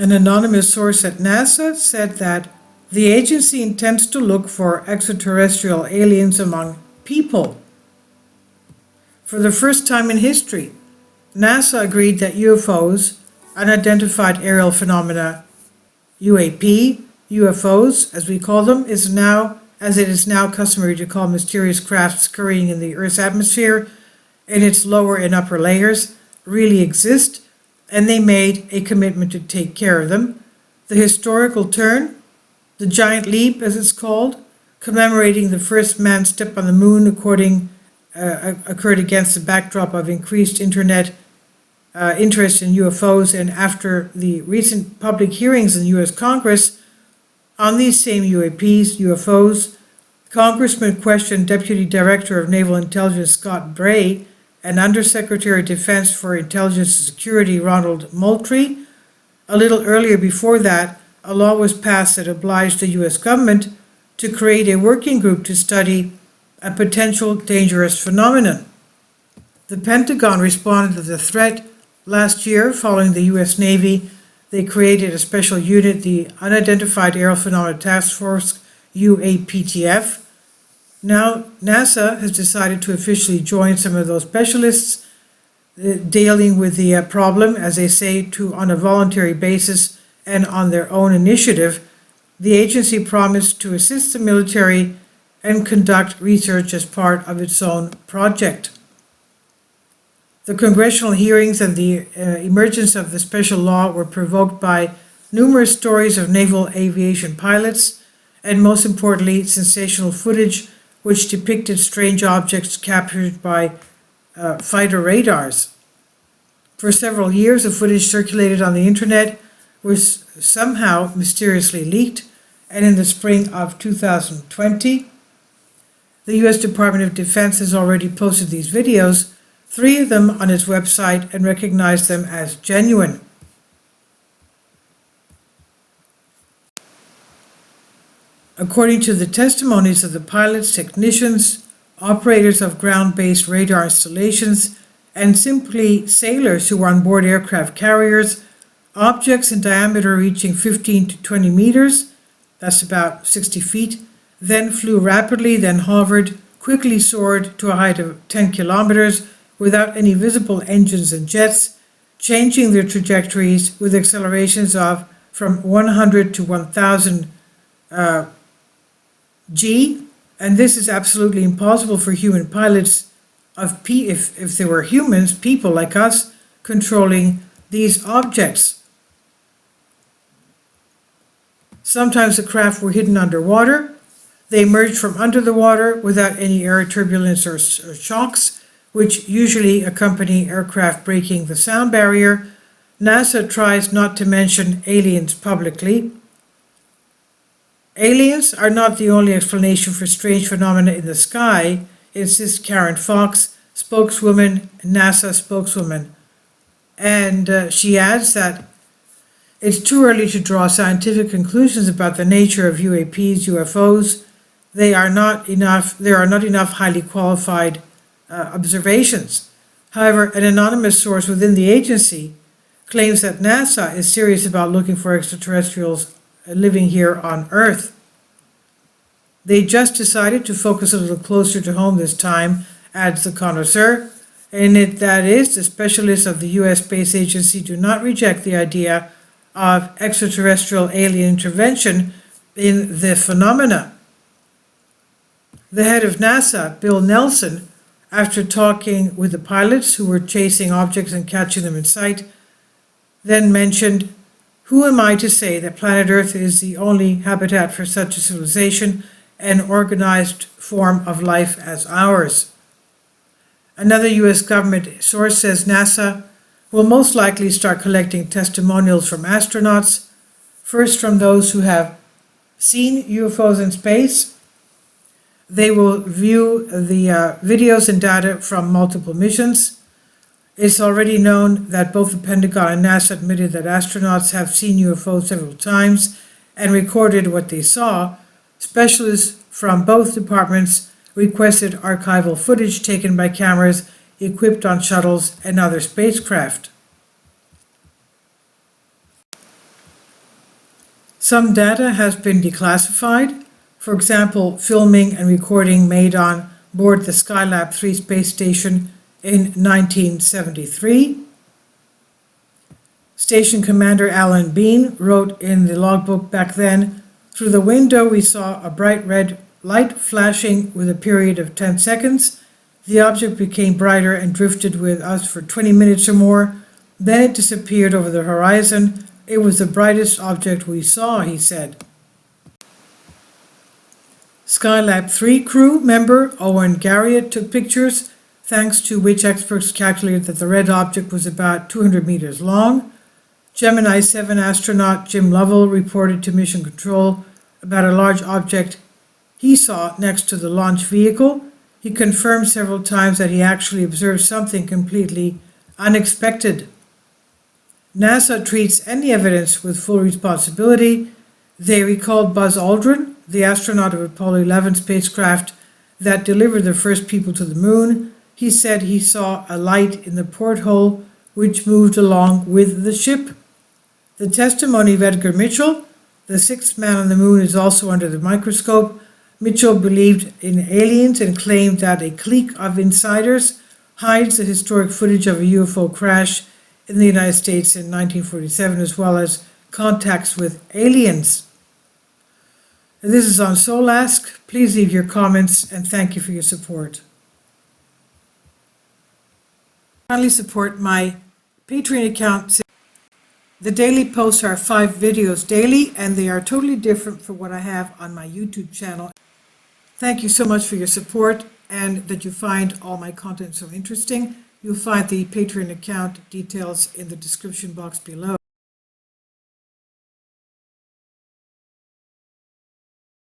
An anonymous source at NASA said that the agency intends to look for extraterrestrial aliens among people. For the first time in history, NASA agreed that UFOs, unidentified aerial phenomena, UFOs, as we call them, as it is now customary to call mysterious craft scurrying in the Earth's atmosphere in its lower and upper layers, really exist, and they made a commitment to take care of them. The historical turn, the giant leap as it's called, commemorating the first man's step on the moon occurred against the backdrop of increased internet interest in UFOs, and after the recent public hearings in the U.S. Congress on these same UFOs, Congressman questioned Deputy Director of Naval Intelligence Scott Bray and Undersecretary of Defense for Intelligence and Security Ronald Moultrie. A little earlier before that, a law was passed that obliged the U.S. government to create a working group to study a potential dangerous phenomenon. The Pentagon responded to the threat last year following the U.S. Navy. They created a special unit, the Unidentified Aerial Phenomena Task Force, UAPTF. Now, NASA has decided to officially join some of those specialists dealing with the problem, as they say, on a voluntary basis and on their own initiative. The agency promised to assist the military and conduct research as part of its own project. The congressional hearings and the emergence of the special law were provoked by numerous stories of naval aviation pilots, and most importantly, sensational footage which depicted strange objects captured by fighter radars. For several years, the footage circulated on the internet was somehow mysteriously leaked, and in the spring of 2020, the U.S. Department of Defense has already posted these videos, 3 of them on its website, and recognized them as genuine. According to the testimonies of the pilots, technicians, operators of ground-based radar installations, and simply sailors who were on board aircraft carriers, objects in diameter reaching 15 to 20 meters, that's about 60 feet, then flew rapidly, then hovered, quickly soared to a height of 10 kilometers without any visible engines and jets, changing their trajectories with accelerations of from 100 to 1000 G, and this is absolutely impossible for human pilots if they were humans, people like us, controlling these objects. Sometimes the craft were hidden underwater. They emerged from under the water without any air turbulence or shocks, which usually accompany aircraft breaking the sound barrier. NASA tries not to mention aliens publicly. Aliens are not the only explanation for strange phenomena in the sky, insists Karen Fox, NASA spokeswoman. And she adds that it's too early to draw scientific conclusions about the nature of UFOs. There are not enough highly qualified observations. However, an anonymous source within the agency claims that NASA is serious about looking for extraterrestrials living here on Earth. They just decided to focus a little closer to home this time, adds the connoisseur, and that is, the specialists of the U.S. Space Agency do not reject the idea of extraterrestrial alien intervention in the phenomena. The head of NASA, Bill Nelson, after talking with the pilots who were chasing objects and catching them in sight, then mentioned, "Who am I to say that planet Earth is the only habitat for such a civilization and organized form of life as ours?" Another U.S. government source says NASA will most likely start collecting testimonials from astronauts, first from those who have seen UFOs in space. They will view the videos and data from multiple missions. It's already known that both the Pentagon and NASA admitted that astronauts have seen UFOs several times and recorded what they saw. Specialists from both departments requested archival footage taken by cameras equipped on shuttles and other spacecraft. Some data has been declassified. For example, filming and recording made on board the Skylab 3 space station in 1973. Station Commander Alan Bean wrote in the logbook back then, "Through the window we saw a bright red light flashing with a period of 10 seconds. The object became brighter and drifted with us for 20 minutes or more. Then it disappeared over the horizon. It was the brightest object we saw," he said. Skylab 3 crew member Owen Garriott took pictures, thanks to which experts calculated that the red object was about 200 meters long. Gemini 7 astronaut Jim Lovell reported to Mission Control about a large object he saw next to the launch vehicle. He confirmed several times that he actually observed something completely unexpected. NASA treats any evidence with full responsibility. They recalled Buzz Aldrin, the astronaut of Apollo 11 spacecraft that delivered the first people to the moon. He said he saw a light in the porthole which moved along with the ship. The testimony of Edgar Mitchell, the sixth man on the moon, is also under the microscope. Mitchell believed in aliens and claimed that a clique of insiders hides the historic footage of a UFO crash in the United States in 1947, as well as contacts with aliens. This is on Solask. Please leave your comments and thank you for your support. Kindly support my Patreon account. The daily posts are 5 videos daily, and they are totally different from what I have on my YouTube channel. Thank you so much for your support and that you find all my content so interesting. You'll find the Patreon account details in the description box below.